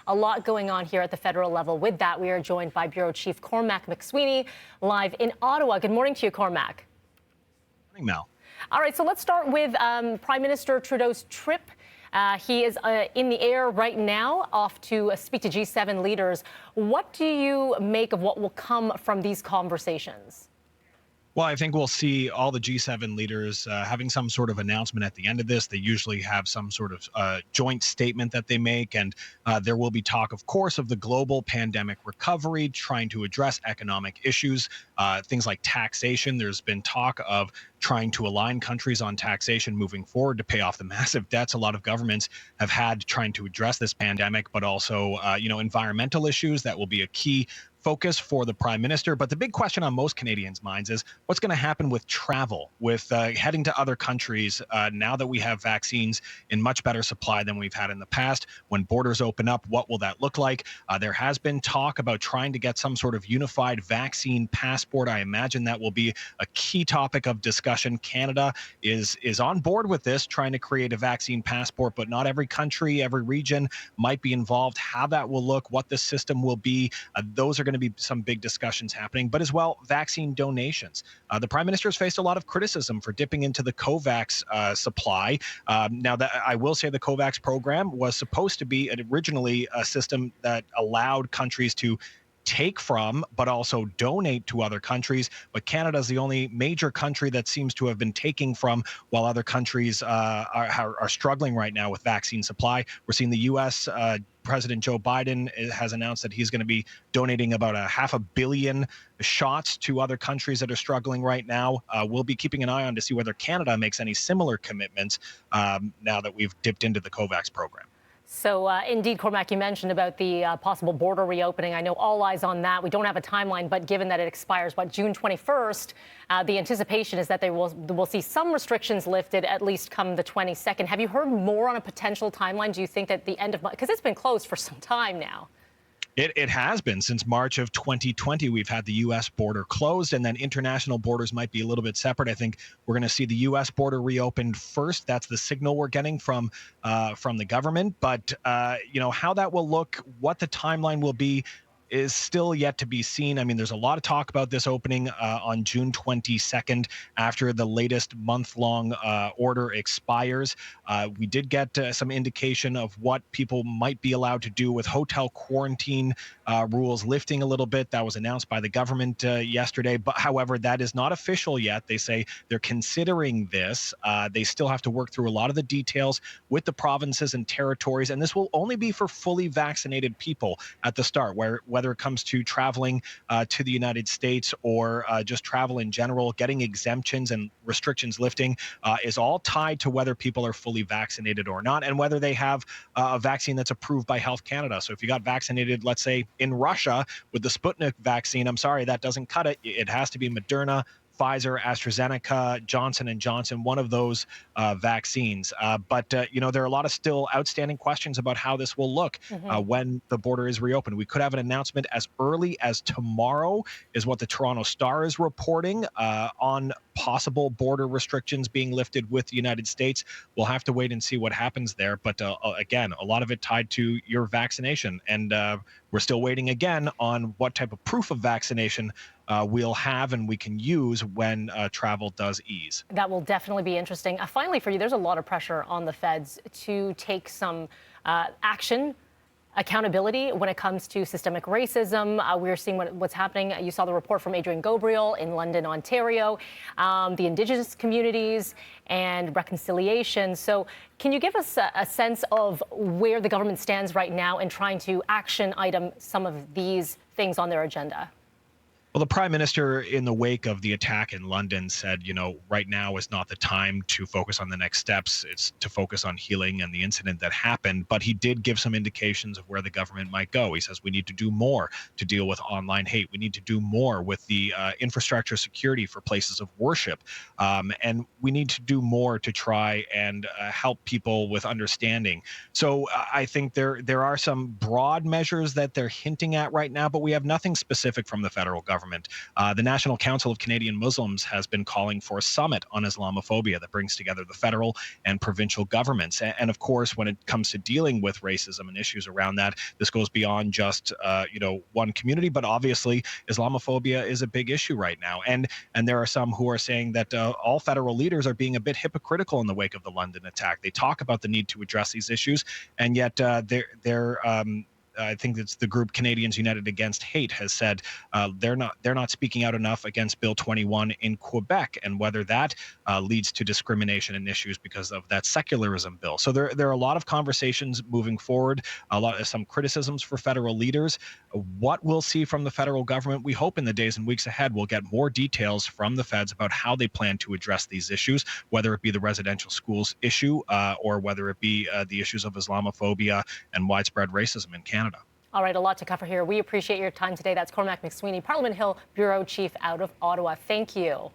A lot going on here at the federal level. With that, we are joined by Bureau Chief Cormac Sweeney live in Ottawa. Good morning to you, Cormac. Good morning, Mel. All right, so let's start with Prime Minister Trudeau's trip. He is in the air right now, off to speak to G7 leaders. What do you make of what will come from these conversations? Well, I think we'll see all the G7 leaders having some sort of announcement at the end of this. They usually have some sort of joint statement that they make, and there will be talk, of course, of the global pandemic recovery, trying to address economic issues, things like taxation. There's been talk of trying to align countries on taxation moving forward to pay off the massive debts a lot of governments have had trying to address this pandemic, but also, environmental issues. That will be a key focus for the Prime Minister. But the big question on most Canadians' minds is what's going to happen with travel, with heading to other countries now that we have vaccines in much better supply than we've had in the past. When borders open up, what will that look like? There has been talk about trying to get some sort of unified vaccine passport. I imagine that will be a key topic of discussion. Canada is on board with this, trying to create a vaccine passport, but not every country, every region might be involved. How that will look, what the system will be, those are going to be some big discussions happening, but as well, vaccine donations. The Prime Minister has faced a lot of criticism for dipping into the COVAX supply. Now, that I will say the COVAX program was supposed to be originally a system that allowed countries to take from, but also donate to other countries. But Canada is the only major country that seems to have been taking from, while other countries are struggling right now with vaccine supply. We're seeing the U.S. President Joe Biden has announced that he's going to be donating about 500 million shots to other countries that are struggling right now. We'll be keeping an eye on to see whether Canada makes any similar commitments now that we've dipped into the COVAX program. So indeed, Cormac, you mentioned about the possible border reopening. I know all eyes on that. We don't have a timeline, but given that it expires, June 21st, the anticipation is that we'll see some restrictions lifted at least come the 22nd. Have you heard more on a potential timeline? Do you think that the end of March, because it's been closed for some time now? It has been since March of 2020. We've had the U.S. border closed, and then international borders might be a little bit separate. I think we're going to see the U.S. border reopened first. That's the signal we're getting from the government. But how that will look, what the timeline will be, is still yet to be seen. I mean, there's a lot of talk about this opening on June 22nd after the latest month-long order expires. We did get some indication of what people might be allowed to do with hotel quarantine rules lifting a little bit. That was announced by the government yesterday. But however, that is not official yet. They say they're considering this. They still have to work through a lot of the details with the provinces and territories. And this will only be for fully vaccinated people at the start, whether it comes to traveling to the United States or just travel in general, getting exemptions and restrictions lifting is all tied to whether people are fully vaccinated or not, and whether they have a vaccine that's approved by Health Canada. So if you got vaccinated, let's say in Russia with the Sputnik vaccine, I'm sorry, that doesn't cut it. It has to be Moderna, Pfizer, AstraZeneca, Johnson & Johnson, one of those vaccines. But there are a lot of still outstanding questions about how this will look when the border is reopened. We could have an announcement as early as tomorrow, is what the Toronto Star is reporting, on possible border restrictions being lifted with the United States. We'll have to wait and see what happens there. But again, a lot of it tied to your vaccination. And we're still waiting again on what type of proof of vaccination we'll have and we can use when travel does ease. That will definitely be interesting. Finally, for you, there's a lot of pressure on the feds to take some action, accountability when it comes to systemic racism. We're seeing what's happening. You saw the report from Adrian Gabriel in London, Ontario, the Indigenous communities and reconciliation. So can you give us a sense of where the government stands right now in trying to action item some of these things on their agenda? Well, the Prime Minister, in the wake of the attack in London, said, right now is not the time to focus on the next steps. It's to focus on healing and the incident that happened. But he did give some indications of where the government might go. He says we need to do more to deal with online hate. We need to do more with the infrastructure security for places of worship. And we need to do more to try and help people with understanding. So I think there are some broad measures that they're hinting at right now, but we have nothing specific from the federal government government. The National Council of Canadian Muslims has been calling for a summit on Islamophobia that brings together the federal and provincial governments. And of course, when it comes to dealing with racism and issues around that, this goes beyond just one community, but obviously Islamophobia is a big issue right now. And there are some who are saying that all federal leaders are being a bit hypocritical in the wake of the London attack. They talk about the need to address these issues, and yet I think it's the group Canadians United Against Hate has said they're not speaking out enough against Bill 21 in Quebec, and whether that leads to discrimination and issues because of that secularism bill. So there are a lot of conversations moving forward, some criticisms for federal leaders. What we'll see from the federal government, we hope in the days and weeks ahead, we'll get more details from the feds about how they plan to address these issues, whether it be the residential schools issue or whether it be the issues of Islamophobia and widespread racism in Canada. All right, a lot to cover here. We appreciate your time today. That's Cormac McSweeney, Parliament Hill Bureau Chief out of Ottawa. Thank you.